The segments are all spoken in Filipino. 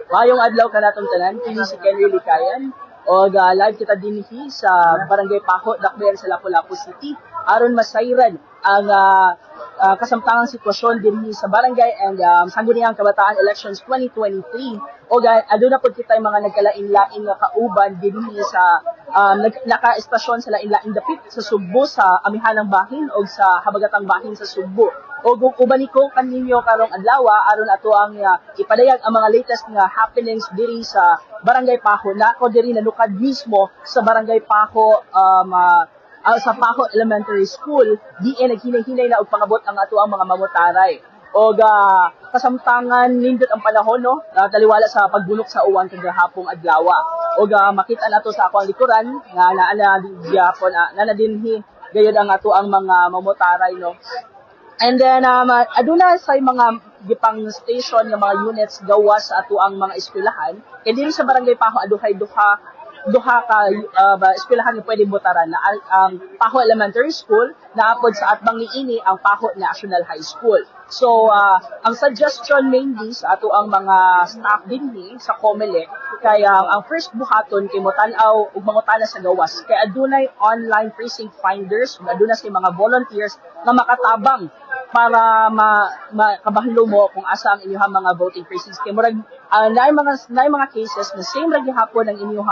Mayong adlaw kanatong tanan, kini si Kenry Likayan o live kita dinhi sa Barangay Paho, Dakbayan sa Lapu-Lapu City aron masayran ang kasamtangang sitwasyon dinhi sa barangay and sangguniang kabataan elections 2023 o aduna pud kitay mga nagkalain-lain nga kauban dinhi sa naka-estasyon sa lain-laing dapit sa Sugbo, sa amihanang bahin o sa habagatang bahin sa Sugbo. O uban ko kaninyo karong adlaw aron ato ang ipadayag ang mga latest nga happenings diri sa Barangay Paho. Na ako diri nanukad mismo sa Barangay Paho sa Paho Elementary School, naghinay-hinay na og pangabot ang ato ang mga mamutaray. O kasamtangan nindot ang panahon no, taliwala sa pagbunok sa uwan kagahapong adlaw. O makita nato sa ako ang likuran nga naana dinhi gayud ang ato ang mga mamutaray no. And then aduna say mga gipang station nga mga units gawas sa ato ang mga eskwelahan. Kay diri sa Barangay Paho aduhay duha ka eskwelahan nga pwede botaran na ang Paho Elementary School naapod sa atbang niini ang Paho National High School. So ang suggestion mainly sa ato ang mga staff dinhi sa COMELEC kay ang first buhaton kay motanaw ug mangutana sa gawas kay adunay online precinct finders ug aduna say mga volunteers nga makatabang para makabahalo mo kung asa ang inyong mga voting precincts. Kay murag naay mga cases na same ra gihapon ang inyong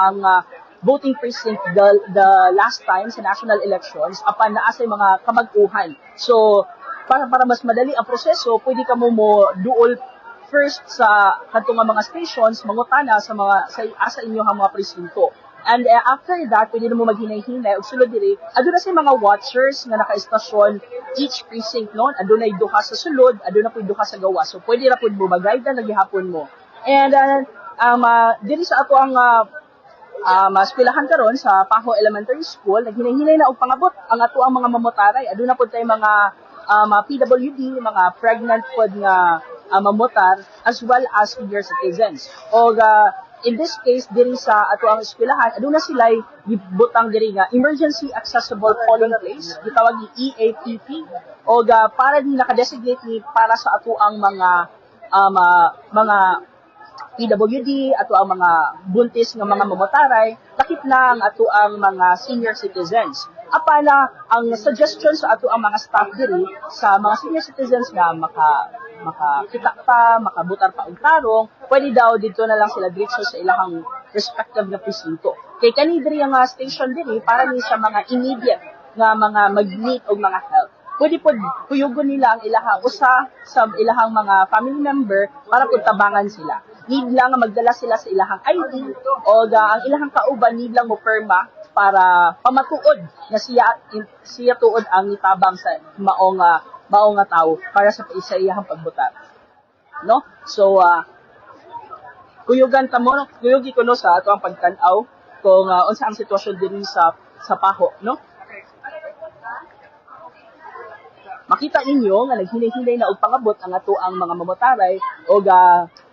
voting precinct the last time sa national elections apan naa say mga kamag-uhan. So para mas madali ang proseso, pwede ka mo duol first sa kadtong mga stations mangutana sa asa inyong mga presinto. And after that, pwede na mo maghinay-hinay ug sulod diri aduna say mga watchers nga naka-estasyon each precinct noon. Adunay duha sa sulod, aduna pud duha sa gawas. So pwede ra pud mo mag-guide na gihapon mo. And diri sa ato ang eskwelahan karon sa Paho Elementary School, naghinay-hinay na og pangabot ang ato ang mga mamutaray. Aduna pud tay mga PWD, mga pregnant pod nga mamutar as well as senior citizens. O in this case diri sa ato ang eskwelahan aduna sila gibutang diri nga emergency accessible polling place, gitawag ni EAPP o para din naka-designate ni para sa ato ang mga PWD, ato ang mga buntis nga mga mamutaray, lakip na ang ato ang mga senior citizens. Apala ang suggestion sa ato ang mga staff diri sa mga senior citizens nga makakita pa, makabutar pa og tarong, pwede daw dito na lang sila diretso sa ilahang respective na presinto. Kay kani diri nga station diri para ni sa mga immediate nga mga mag-need og mga help. Pwede po kuyugon nila ang ilahang usa sa ilahang mga family member para po tabangan sila. Need lang nga magdala sila sa ilahang ID o ang ilahang kauban need lang mo perma para pamatuod na siya tuod ang nitabang sa maong nga tao para sa iyahang pagbutar. No? So kuyugan ta mo, kuyugi ko no sa ato ang pagtan-aw kung unsa ang sitwasyon dinhi sa Paho, no? Makita ninyo nga naghinay-hinay na og pangabot ang ato ang mga mamutaray o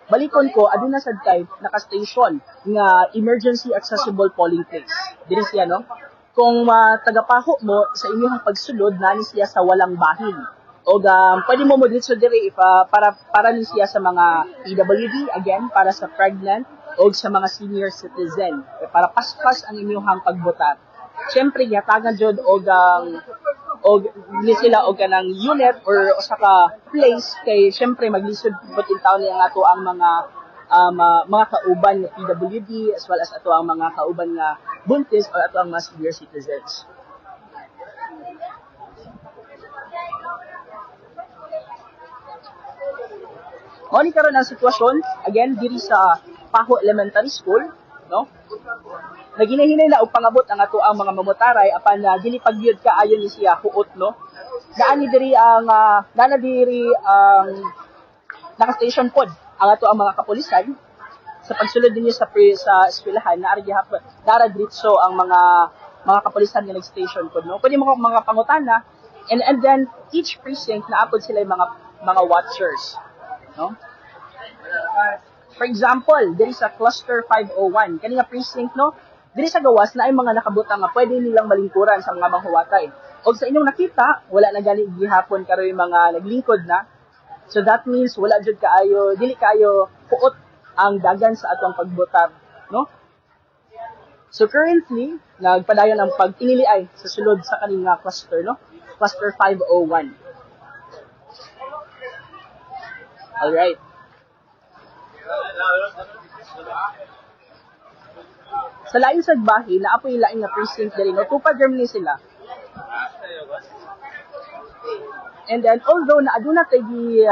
balikon ko aduna sad kay naka-station nga emergency accessible polling place. Diri siya no. Kung tagapaho mo sa inyong pagsulod nani siya sa walang bahin. O pwede mo diretso diri para ni siya sa mga PWD again para sa pregnant o sa mga senior citizen para paspas ang inyong pagbotar. Siyempre yatagan jud og ni sila og kanang unit or usa ka place kay syempre maglisod pud in town ang ato ang mga kauban nga PWD as well as ato ang mga kauban nga buntis o ato ang mga senior citizens. Ni karon ang sitwasyon again diri sa Paho Elementary School, no? Naghinay-hinay na og pangabot ang ato ang mga mamutaray apan dili pagyud kaayo ni siya huot no. Naani diri ang naka-station pod ang ato ang mga kapulisan sa pagsulod dinhi sa eskwelahan na gihapon dara diretso ang mga kapulisan nga nag-station pod no. Pwede mga pangutana and then each precinct naapod sila mga watchers no. For example, diri sa cluster 501 kani nga precinct no, diri sa gawas na ay mga nakabutang nga pwede nilang malingkuran sa mga manghuwatay. O sa inyong nakita, wala na gani gihapon karoy mga naglingkod na. So that means wala jud kaayo, dili kaayo puot ang dagan sa atong pagbotar, no? So currently, nagpadayon ang pagtiniliay sa sulod sa kaning cluster, no? Cluster 501. Alright. Sa lain sa bahin, naapoy lain nga precinct diri, no? Tupad Germany sila. And then, although na aduna tayo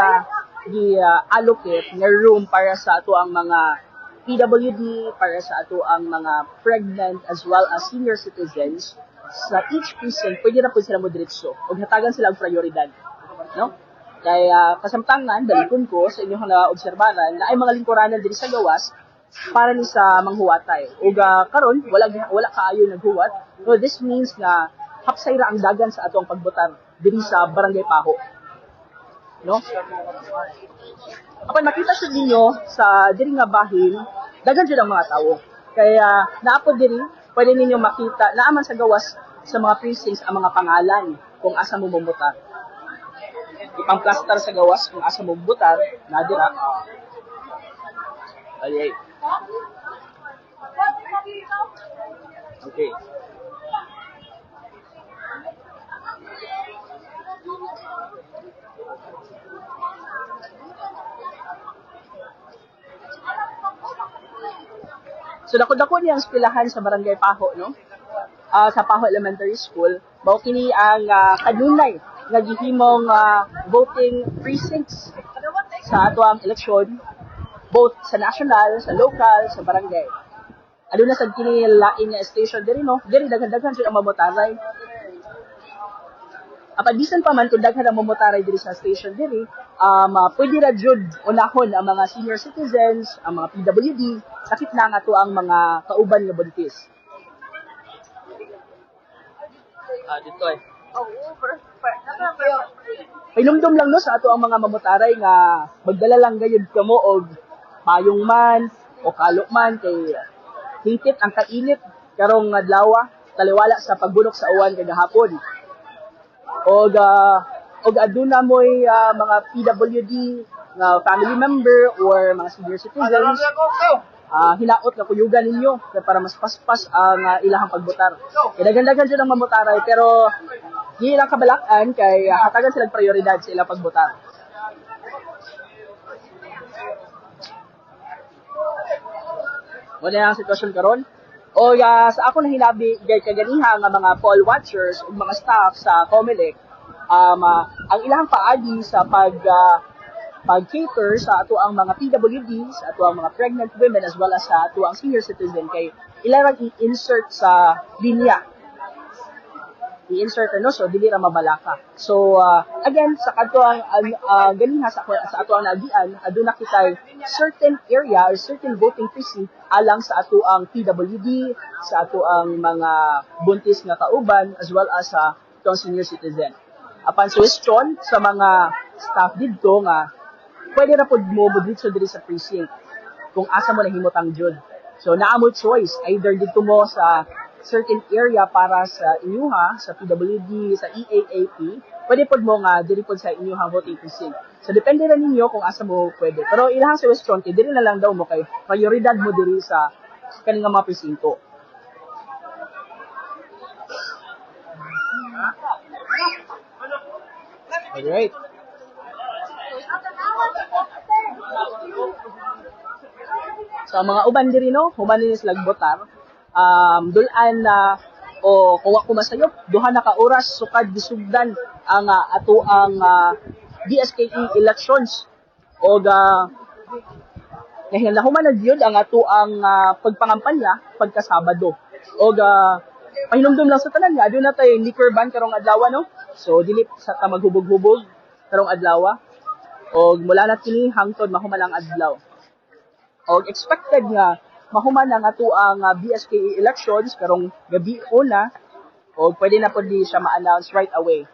allocate nga room para sa ato ang mga PWD, para sa ato ang mga pregnant as well as senior citizens, sa each precinct, pwede na po sila mo diretso. Huwag natagan sila ang prioridad. No? Kaya kasamtangan, dalikon ko sa inyong na-obserbaran na ay mga lingkuranan diri sa gawas para ni sa manghuwatay. O karon wala kaayo naghuwat. So this means na hapsay ra ang dagan sa atong pagbotar diri sa Barangay Paho. No? Apan makita sa ninyo sa diri nga bahin, dagan jud ang mga tawo. Kaya naapod diri, pwede ninyo makita naaman sa gawas sa mga precincts ang mga pangalan kung asa mo mumutar. Ipang-plaster sa gawas kung asa mo mumutar, na dira. Alright. Okay. So dako-dako niya ang eskwelahan sa Barangay Paho, no? Sa Paho Elementary School, mao kini ang kanunay nga gihimong voting precincts sa ato ang eleksyon, both sa national, sa local, sa barangay. Aduna sad kini lain nga station diri, no? Diri daghan-daghan jud ang mamotaray. Apan bisan pa man kung daghan ang mamotaray diri sa station diri, pwede ra jud unahon ang mga senior citizens, ang mga PWD, sakit na nga to ang mga kauban nga buntis. Dito eh. Pinumdum lang no sa ato ang mga mamotaray nga magdala lang gayud kamo og payong man o kalok man kay hingkit ang kainit karong adlaw taliwala sa pagbunok sa uwan kagahapon. Og aduna mo'y mga PWD nga family member or mga senior citizens, hinaot nga kuyugan ninyo para mas paspas ang ilahang pagbotar. Dagan-dagan dyan ang mamotaray, pero di lang kabalakan kay hatagan silang prioridad sa ilang pagbotar. Wala ang sitwasyon karon. O sa ako na hinabi kaganiha nga mga poll watchers ug mga staff sa COMELEC, ang ilang paagi sa pag-cater sa ato ang mga PWD, sa ato ang mga pregnant women as well as sa ato ang senior citizen kay ilarang i-insert sa linya. I-insert so dili ra mabalaka. So again sa ato ang ganiha sa ato ang nagian, aduna kitay certain area or certain voting precinct alang sa ato ang PWD, sa ato ang mga buntis nga kauban as well as sa ato ang senior citizen. Apan suggestion sa mga staff didto nga pwede ra pud mo dito diri sa precinct kung asa mo nahimutang jud. So naa mo choice either dito mo sa certain area para sa inyuha, sa PWD, sa EAAP, pwede pod mo nga diri pod sa inyuha voting precinct. So depende ra ninyo kung asa mo pwede. Pero ilahang suggestion kay diri na lang daw mo kay prioridad mo diri sa kaning mga presinto. Alright. Sa mga uban diri no, human ni sila botar. Dulan na o kuwa ko masayop, duha na ka oras sukad gisugdan ang ato ang DSKE elections o nahilahuman na gyud ang ato ang pagpangampanya pagka Sabado. O pahinumdum lang sa tanan nga aduna tay liquor ban karong adlaw no. So dili sa ta maghubog-hubog karong adlaw. Og mula na kini hangtod mahuman ang adlaw. Og expected nga mahuman ang ato ang BSKE elections karong gabi una o pwede na po di siya ma-announce right away.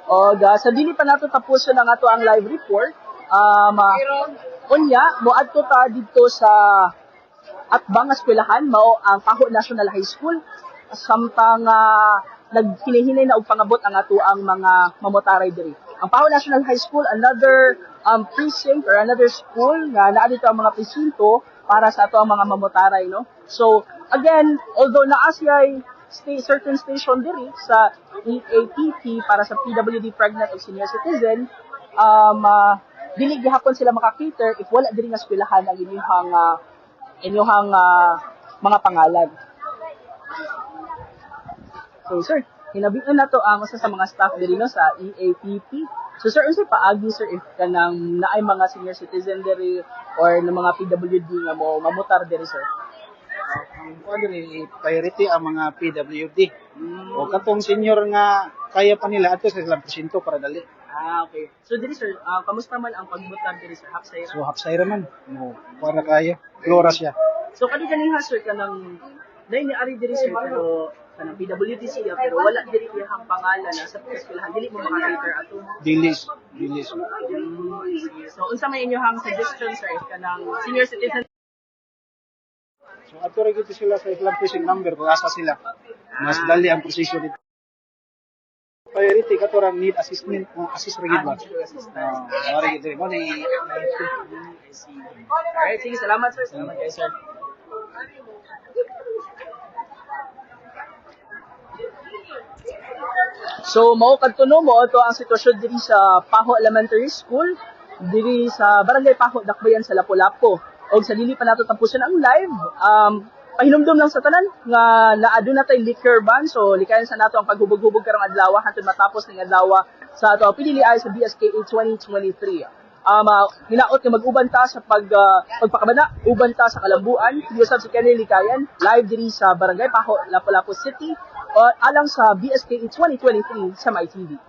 O sa dili pa nato tapuson ang ato ang live report, Unya, moadto ta dito sa atbang eskwelahan mao ang Paho National High School samtang naghinahinay na og pangabot ang ato ang mga mamotaray diri. Ang Paho National High School, another precinct or another school nga naa dito ang mga presinto para sa ato ang mga mamotaray, no? So again, although naa siya certain station diri sa EAPP para sa PWD pregnant o senior citizen, dili gihapon sila makakater if wala diri nga eskwelahan ang inyong mga pangalan. So sir, hinabitan na to ang usa sa mga staff diri no sa EAPP. So sir, unsa paagi sir if kanang naay mga senior citizen diri or ng mga PWD nga mo mamutar diri sir? Ang diri priority ang mga PWD. O katong senior nga kaya pa nila ato sa ilang presinto para dali. Okay. So diri sir, kamusta man ang pagmutar diri sir? Hapsay ra? So hapsay man mo para kaya flora siya. So kani ganing sir kanang nay ni ari diri sir pero kanang PWD siya pero wala diri iyang pangalan na sa eskwelahan dili mo maka-cater ato. Dilis. So unsa may inyong suggestion sir if kanang senior citizen? So ato ra gyud sila sa ilang precinct number kung asa sila. Mas dali ang proseso dito. Priority katorang need assessment assist ra gyud ba. Mari gyud diri mo ni Alright, sige, salamat sir. Salamat kayo sir. So, mao kadto mo ato ang sitwasyon diri sa Paho Elementary School, diri sa Barangay Paho, Dakbayan sa Lapu-Lapu. Og sa dili pa nato tampuson ang live, pahinumdum lang sa tanan nga naadun na tay liquor ban, so likayan sa nato ang paghubog-hubog karong adlaw hangtod matapos ning adlaw sa ato PDLI sa BSKA 2023. Hinaot nga mag-uban ta sa pagpakabana, uban ta sa kalambuan, usab si Kenny Likayan, live diri sa Barangay Paho, Lapu-Lapu City, alang sa BSKA 2023 sa MyTV.